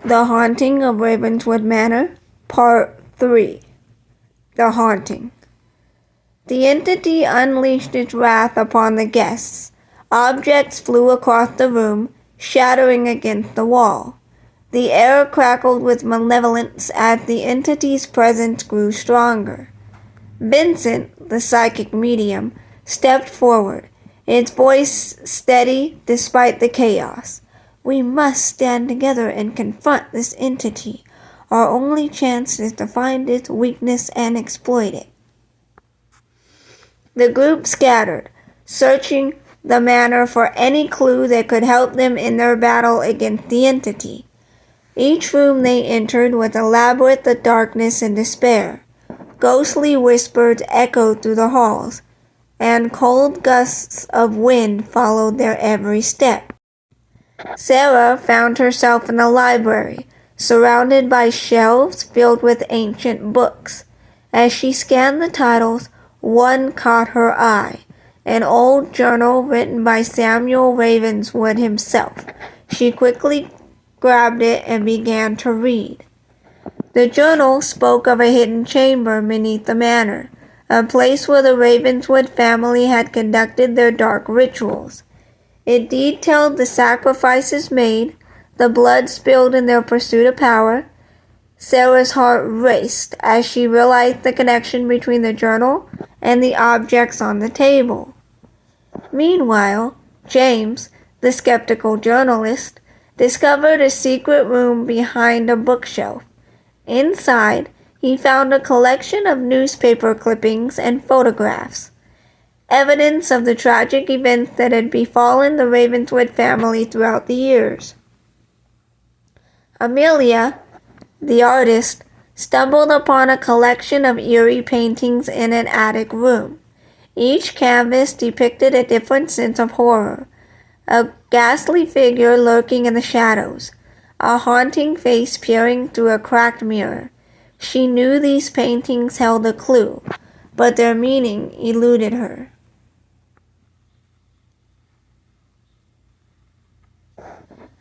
The Haunting of Ravenswood Manor, Part 3. The Haunting. The entity unleashed its wrath upon the guests. Objects flew across the room, shattering against the wall. The air crackled with malevolence as the entity's presence grew stronger. Vincent, the psychic medium, stepped forward, its voice steady despite the chaos. "We must stand together and confront this entity. Our only chance is to find its weakness and exploit it." The group scattered, searching the manor for any clue that could help them in their battle against the entity. Each room they entered was a labyrinth of darkness and despair. Ghostly whispers echoed through the halls, and cold gusts of wind followed their every step. Sarah found herself in the library, surrounded by shelves filled with ancient books. As she scanned the titles, one caught her eye, an old journal written by Samuel Ravenswood himself. She quickly grabbed it and began to read. The journal spoke of a hidden chamber beneath the manor, a place where the Ravenswood family had conducted their dark rituals. It detailed the sacrifices made, the blood spilled in their pursuit of power. Sarah's heart raced as she realized the connection between the journal and the objects on the table. Meanwhile, James, the skeptical journalist, discovered a secret room behind a bookshelf. Inside, he found a collection of newspaper clippings and photographs, evidence of the tragic events that had befallen the Ravenswood family throughout the years. Amelia, the artist, stumbled upon a collection of eerie paintings in an attic room. Each canvas depicted a different sense of horror, a ghastly figure lurking in the shadows, a haunting face peering through a cracked mirror. She knew these paintings held a clue, but their meaning eluded her.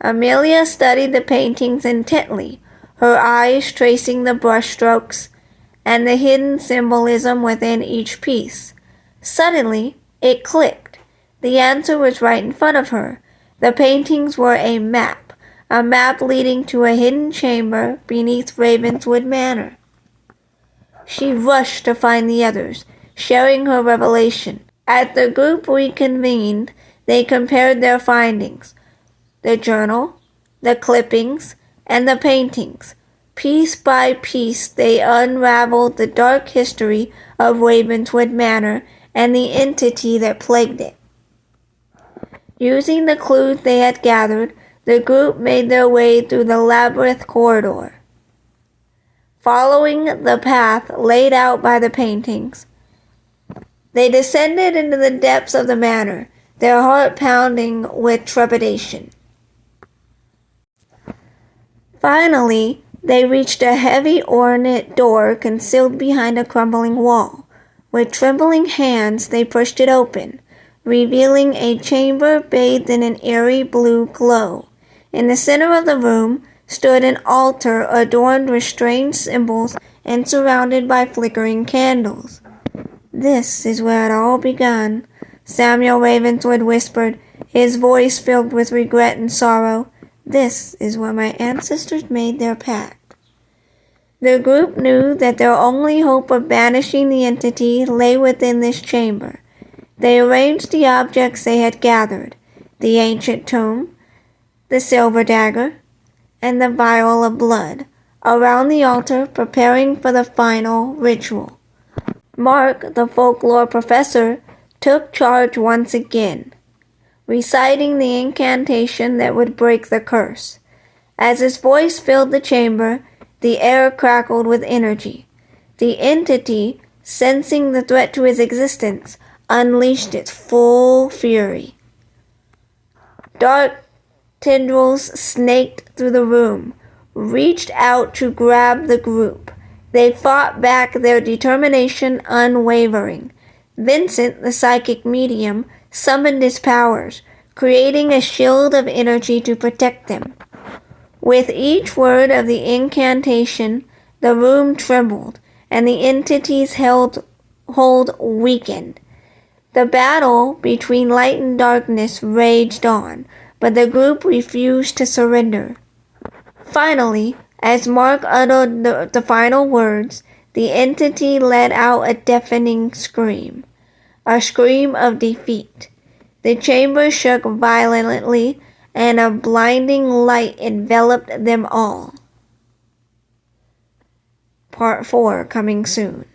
Amelia studied the paintings intently, her eyes tracing the brushstrokes and the hidden symbolism within each piece. Suddenly, it clicked. The answer was right in front of her. The paintings were a map leading to a hidden chamber beneath Ravenswood Manor. She rushed to find the others, sharing her revelation. As the group reconvened, they compared their findings. The journal, the clippings, and the paintings. Piece by piece, they unraveled the dark history of Ravenswood Manor and the entity that plagued it. Using the clues they had gathered, the group made their way through the labyrinth corridor. Following the path laid out by the paintings, they descended into the depths of the manor, their heart pounding with trepidation. Finally, they reached a heavy ornate door concealed behind a crumbling wall. With trembling hands, they pushed it open, revealing a chamber bathed in an eerie blue glow. In the center of the room stood an altar adorned with strange symbols and surrounded by flickering candles. "This is where it all began," Samuel Ravenswood whispered, his voice filled with regret and sorrow. "This is where my ancestors made their pact." The group knew that their only hope of banishing the entity lay within this chamber. They arranged the objects they had gathered, the ancient tome, the silver dagger, and the vial of blood, around the altar, preparing for the final ritual. Mark, the folklore professor, took charge once again, reciting the incantation that would break the curse. As his voice filled the chamber, the air crackled with energy. The entity, sensing the threat to his existence, unleashed its full fury. Dark tendrils snaked through the room, reached out to grab the group. They fought back, their determination unwavering. Vincent, the psychic medium, summoned his powers, creating a shield of energy to protect them. With each word of the incantation, the room trembled, and the entity's hold weakened. The battle between light and darkness raged on, but the group refused to surrender. Finally, as Mark uttered the final words, the entity let out a deafening scream, a scream of defeat. The chamber shook violently, and a blinding light enveloped them all. Part 4 coming soon.